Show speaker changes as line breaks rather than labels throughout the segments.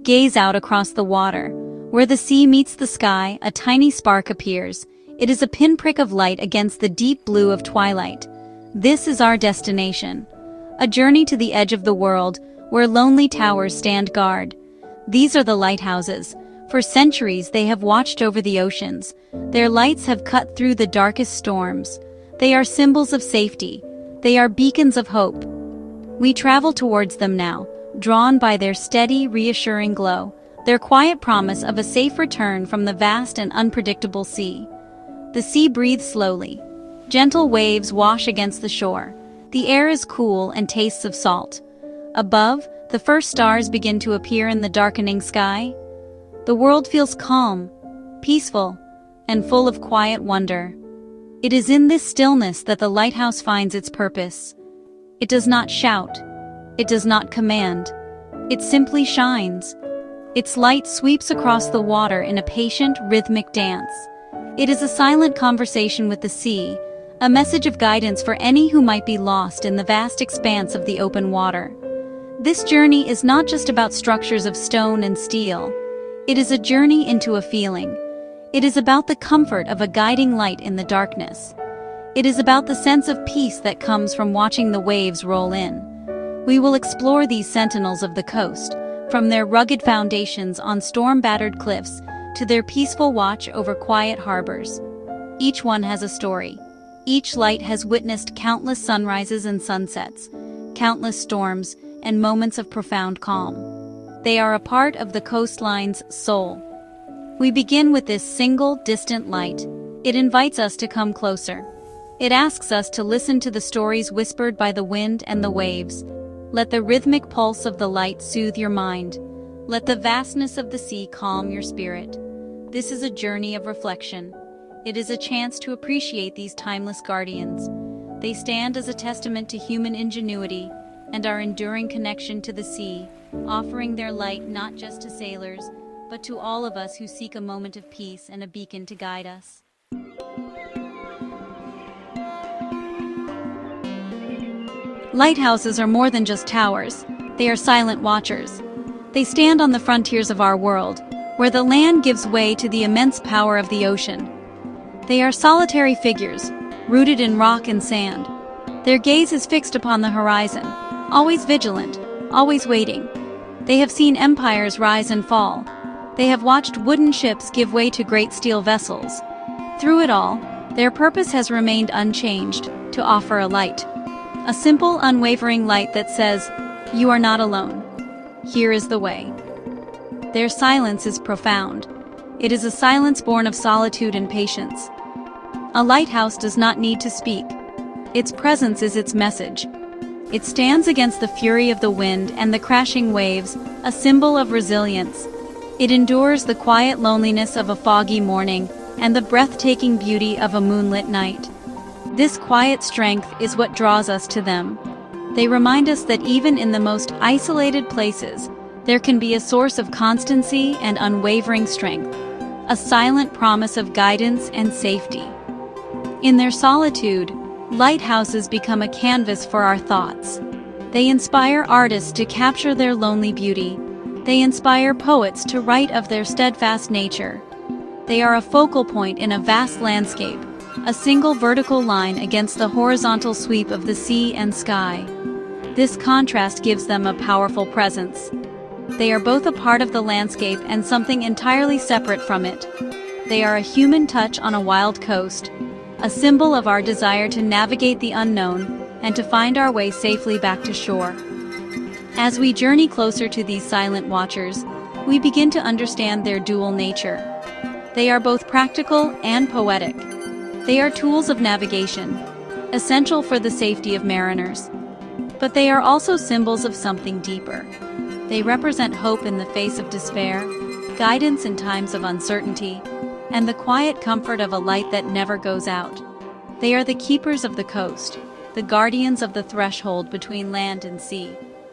Gaze out across the water. Where the sea meets the sky, a tiny spark appears. It is a pinprick of light against the deep blue of twilight. This is our destination. A journey to the edge of the world, where lonely towers stand guard. These are the lighthouses. For centuries they have watched over the oceans. Their lights have cut through the darkest storms. They are symbols of safety. They are beacons of hope. We travel towards them now, drawn by their steady, reassuring glow, their quiet promise of a safe return from the vast and unpredictable sea. The sea breathes slowly. Gentle waves wash against the shore. The air is cool and tastes of salt. Above, the first stars begin to appear in the darkening sky. The world feels calm, peaceful, and full of quiet wonder. It is in this stillness that the lighthouse finds its purpose. It does not shout. It does not command. It simply shines. Its light sweeps across the water in a patient, rhythmic dance. It is a silent conversation with the sea, a message of guidance for any who might be lost in the vast expanse of the open water. This journey is not just about structures of stone and steel. It is a journey into a feeling. It is about the comfort of a guiding light in the darkness. It is about the sense of peace that comes from watching the waves roll in. We will explore these sentinels of the coast, from their rugged foundations on storm-battered cliffs to their peaceful watch over quiet harbors. Each one has a story. Each light has witnessed countless sunrises and sunsets, countless storms, and moments of profound calm. They are a part of the coastline's soul. We begin with this single, distant light. It invites us to come closer. It asks us to listen to the stories whispered by the wind and the waves. Let the rhythmic pulse of the light soothe your mind. Let the vastness of the sea calm your spirit. This is a journey of reflection. It is a chance to appreciate these timeless guardians. They stand as a testament to human ingenuity and our enduring connection to the sea, offering their light not just to sailors, but to all of us who seek a moment of peace and a beacon to guide us. Lighthouses are more than just towers. They are silent watchers. They stand on the frontiers of our world, where the land gives way to the immense power of the ocean. They are solitary figures, rooted in rock and sand. Their gaze is fixed upon the horizon, always vigilant, always waiting. They have seen empires rise and fall. They have watched wooden ships give way to great steel vessels. Through it all, their purpose has remained unchanged, to offer a light. A simple, unwavering light that says, "You are not alone. Here is the way." Their silence is profound. It is a silence born of solitude and patience. A lighthouse does not need to speak. Its presence is its message. It stands against the fury of the wind and the crashing waves, a symbol of resilience. It endures the quiet loneliness of a foggy morning and the breathtaking beauty of a moonlit night. This quiet strength is what draws us to them. They remind us that even in the most isolated places, there can be a source of constancy and unwavering strength, a silent promise of guidance and safety. In their solitude, lighthouses become a canvas for our thoughts. They inspire artists to capture their lonely beauty. They inspire poets to write of their steadfast nature. They are a focal point in a vast landscape, a single vertical line against the horizontal sweep of the sea and sky. This contrast gives them a powerful presence. They are both a part of the landscape and something entirely separate from it. They are a human touch on a wild coast, a symbol of our desire to navigate the unknown and to find our way safely back to shore. As we journey closer to these silent watchers, we begin to understand their dual nature. They are both practical and poetic. They are tools of navigation, essential for the safety of mariners. But they are also symbols of something deeper. They represent hope in the face of despair, guidance in times of uncertainty, and the quiet comfort of a light that never goes out. They are the keepers of the coast, the guardians of the threshold between land and sea,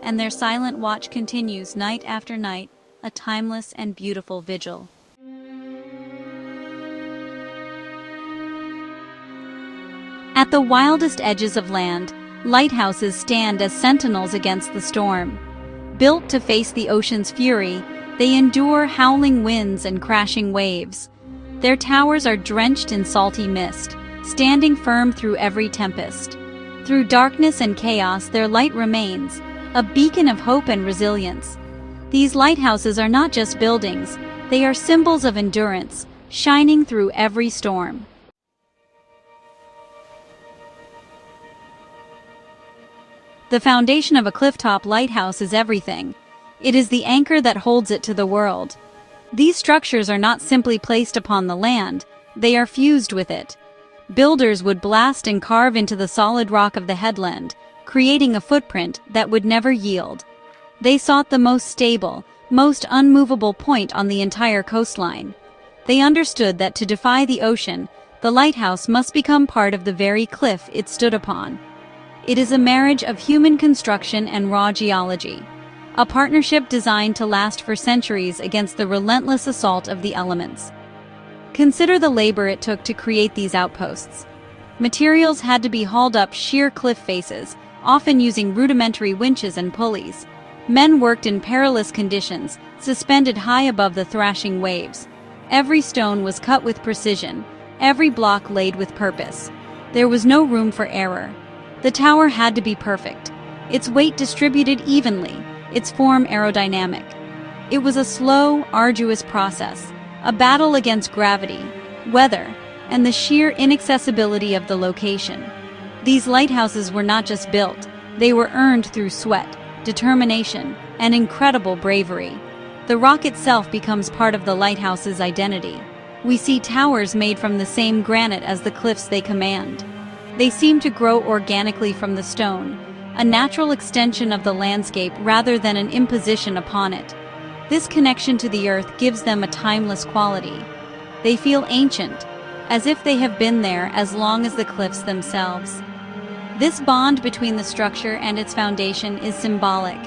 and their silent watch continues night after night, a timeless and beautiful vigil. At the wildest edges of land, lighthouses stand as sentinels against the storm. Built to face the ocean's fury, They endure howling winds and crashing waves. Their towers are drenched in salty mist, standing firm through every tempest. Through darkness and chaos, their light remains, a beacon of hope and resilience. These lighthouses are not just buildings, they are symbols of endurance, shining through every storm. The foundation of a clifftop lighthouse is everything. It is the anchor that holds it to the world. These structures are not simply placed upon the land, they are fused with it. Builders would blast and carve into the solid rock of the headland, creating a footprint that would never yield. They sought the most stable, most unmovable point on the entire coastline. They understood that to defy the ocean, the lighthouse must become part of the very cliff it stood upon. It is a marriage of human construction and raw geology, a partnership designed to last for centuries against the relentless assault of the elements. Consider the labor it took to create these outposts. Materials had to be hauled up sheer cliff faces, often using rudimentary winches and pulleys. Men worked in perilous conditions, suspended high above the thrashing waves. Every stone was cut with precision, every block laid with purpose. There was no room for error. The tower had to be perfect, its weight distributed evenly, its form aerodynamic. It was a slow, arduous process, a battle against gravity, weather, and the sheer inaccessibility of the location. These lighthouses were not just built, they were earned through sweat, determination, and incredible bravery. The rock itself becomes part of the lighthouse's identity. We see towers made from the same granite as the cliffs they command. They seem to grow organically from the stone, a natural extension of the landscape rather than an imposition upon it. This connection to the earth gives them a timeless quality. They feel ancient, as if they have been there as long as the cliffs themselves. This bond between the structure and its foundation is symbolic.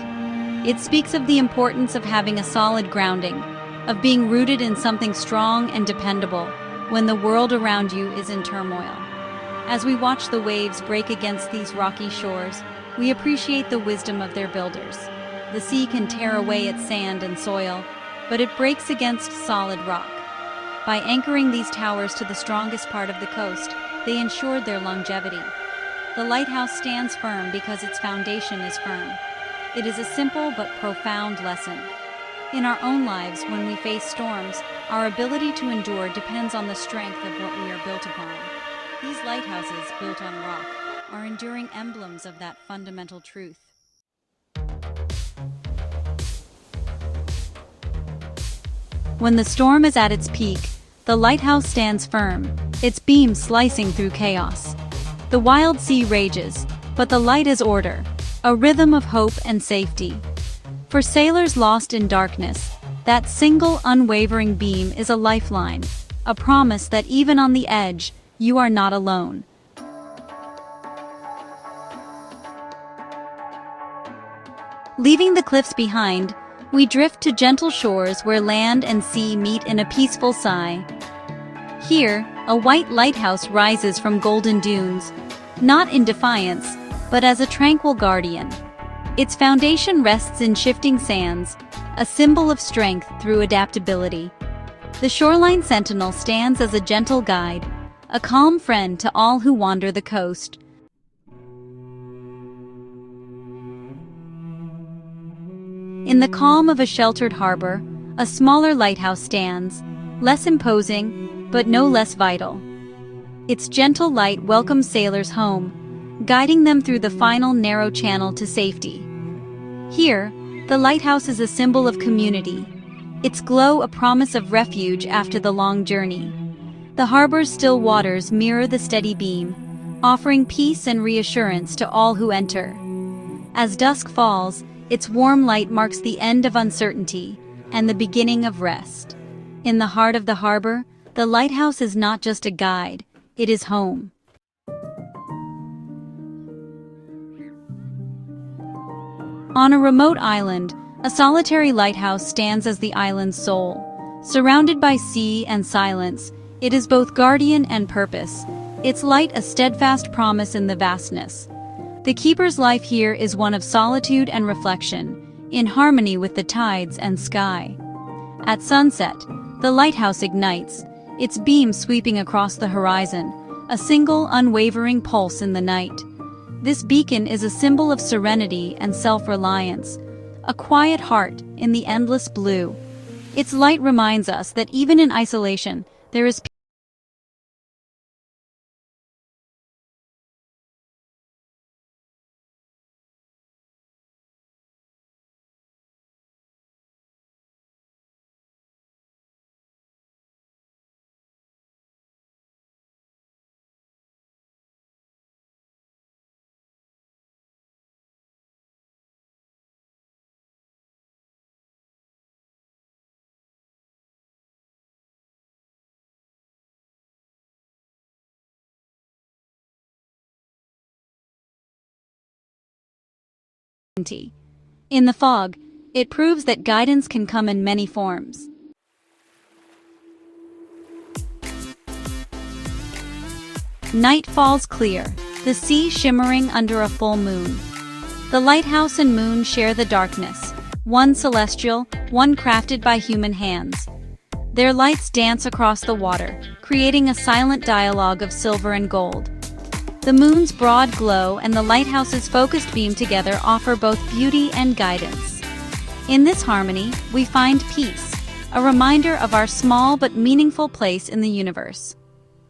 It speaks of the importance of having a solid grounding, of being rooted in something strong and dependable when the world around you is in turmoil. As we watch the waves break against these rocky shores, we appreciate the wisdom of their builders. The sea can tear away its sand and soil, but it breaks against solid rock. By anchoring these towers to the strongest part of the coast, they ensured their longevity. The lighthouse stands firm because its foundation is firm. It is a simple but profound lesson. In our own lives, when we face storms, our ability to endure depends on the strength of what we are built upon. These lighthouses, built on rock, are enduring emblems of that fundamental truth. When the storm is at its peak, the lighthouse stands firm, its beams slicing through chaos. The wild sea rages, but the light is order, a rhythm of hope and safety. For sailors lost in darkness, that single unwavering beam is a lifeline, a promise that even on the edge, you are not alone. Leaving the cliffs behind, we drift to gentle shores where land and sea meet in a peaceful sigh. Here, a white lighthouse rises from golden dunes, not in defiance, but as a tranquil guardian. Its foundation rests in shifting sands, a symbol of strength through adaptability. The shoreline sentinel stands as a gentle guide, a calm friend to all who wander the coast. In the calm of a sheltered harbor, a smaller lighthouse stands, less imposing, but no less vital. Its gentle light welcomes sailors home, guiding them through the final narrow channel to safety. Here, the lighthouse is a symbol of community, its glow a promise of refuge after the long journey. The harbor's still waters mirror the steady beam, offering peace and reassurance to all who enter. As dusk falls, its warm light marks the end of uncertainty and the beginning of rest. In the heart of the harbor, the lighthouse is not just a guide, it is home. On a remote island, a solitary lighthouse stands as the island's soul. Surrounded by sea and silence, it is both guardian and purpose, its light a steadfast promise in the vastness. The keeper's life here is one of solitude and reflection, in harmony with the tides and sky. At sunset, the lighthouse ignites, its beam sweeping across the horizon, a single unwavering pulse in the night. This beacon is a symbol of serenity and self-reliance, a quiet heart in the endless blue. Its light reminds us that even in isolation, there is certainty. In the fog, it proves that guidance can come in many forms. Night falls clear, the sea shimmering under a full moon. The lighthouse and moon share the darkness, one celestial, one crafted by human hands. Their lights dance across the water, creating a silent dialogue of silver and gold. The moon's broad glow and the lighthouse's focused beam together offer both beauty and guidance. In this harmony, we find peace, a reminder of our small but meaningful place in the universe.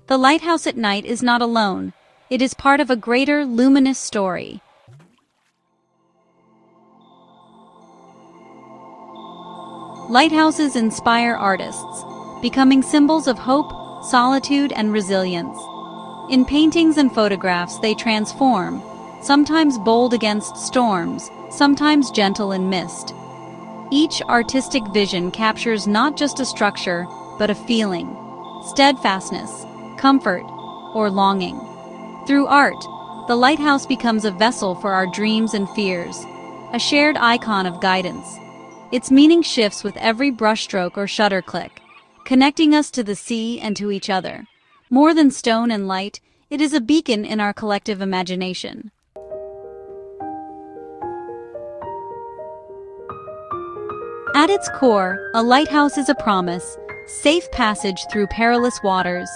The lighthouse at night is not alone, it is part of a greater, luminous story. Lighthouses inspire artists, becoming symbols of hope, solitude, and resilience. In paintings and photographs they transform, sometimes bold against storms, sometimes gentle in mist. Each artistic vision captures not just a structure, but a feeling, steadfastness, comfort, or longing. Through art, the lighthouse becomes a vessel for our dreams and fears, a shared icon of guidance. Its meaning shifts with every brushstroke or shutter click, connecting us to the sea and to each other. More than stone and light, it is a beacon in our collective imagination. At its core, a lighthouse is a promise, safe passage through perilous waters.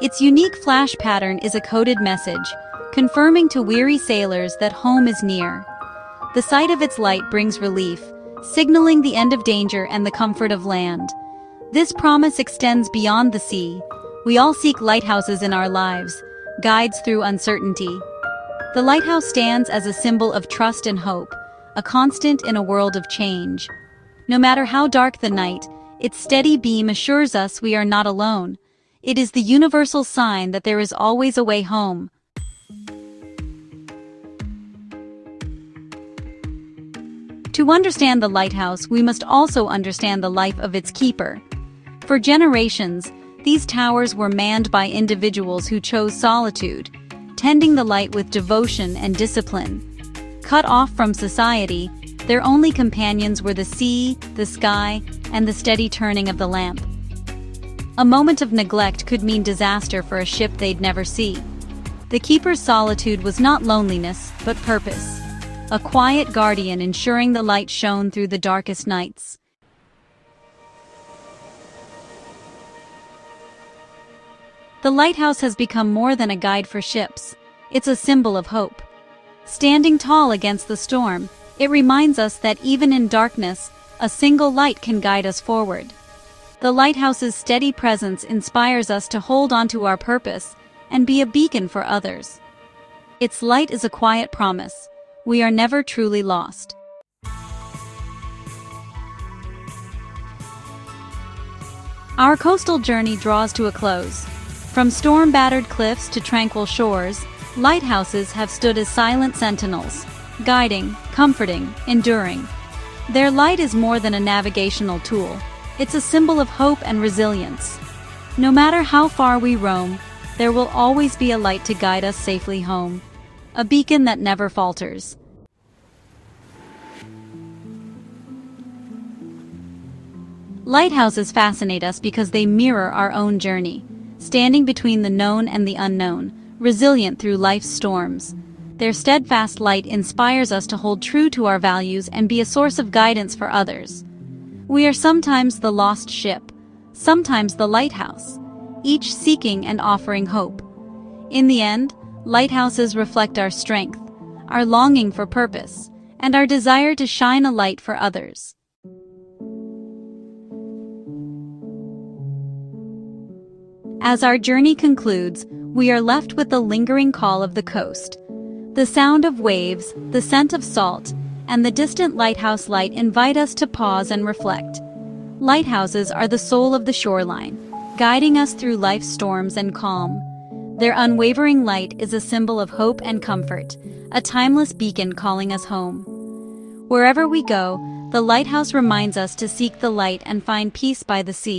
Its unique flash pattern is a coded message, confirming to weary sailors that home is near. The sight of its light brings relief, signaling the end of danger and the comfort of land. This promise extends beyond the sea. We all seek lighthouses in our lives, guides through uncertainty. The lighthouse stands as a symbol of trust and hope, a constant in a world of change. No matter how dark the night, its steady beam assures us we are not alone. It is the universal sign that there is always a way home. To understand the lighthouse, we must also understand the life of its keeper. For generations, these towers were manned by individuals who chose solitude, tending the light with devotion and discipline. Cut off from society, their only companions were the sea, the sky, and the steady turning of the lamp. A moment of neglect could mean disaster for a ship they'd never see. The keeper's solitude was not loneliness, but purpose. A quiet guardian ensuring the light shone through the darkest nights. The lighthouse has become more than a guide for ships. It's a symbol of hope. Standing tall against the storm, it reminds us that even in darkness, a single light can guide us forward. The lighthouse's steady presence inspires us to hold on to our purpose and be a beacon for others. Its light is a quiet promise. We are never truly lost. Our coastal journey draws to a close. From storm-battered cliffs to tranquil shores, lighthouses have stood as silent sentinels, guiding, comforting, enduring. Their light is more than a navigational tool. It's a symbol of hope and resilience. No matter how far we roam, there will always be a light to guide us safely home. A beacon that never falters. Lighthouses fascinate us because they mirror our own journey, standing between the known and the unknown, resilient through life's storms. Their steadfast light inspires us to hold true to our values and be a source of guidance for others. We are sometimes the lost ship, sometimes the lighthouse, each seeking and offering hope. In the end, lighthouses reflect our strength, our longing for purpose, and our desire to shine a light for others. As our journey concludes, we are left with the lingering call of the coast. The sound of waves, the scent of salt, and the distant lighthouse light invite us to pause and reflect. Lighthouses are the soul of the shoreline, guiding us through life's storms and calm. Their unwavering light is a symbol of hope and comfort, a timeless beacon calling us home. Wherever we go, the lighthouse reminds us to seek the light and find peace by the sea.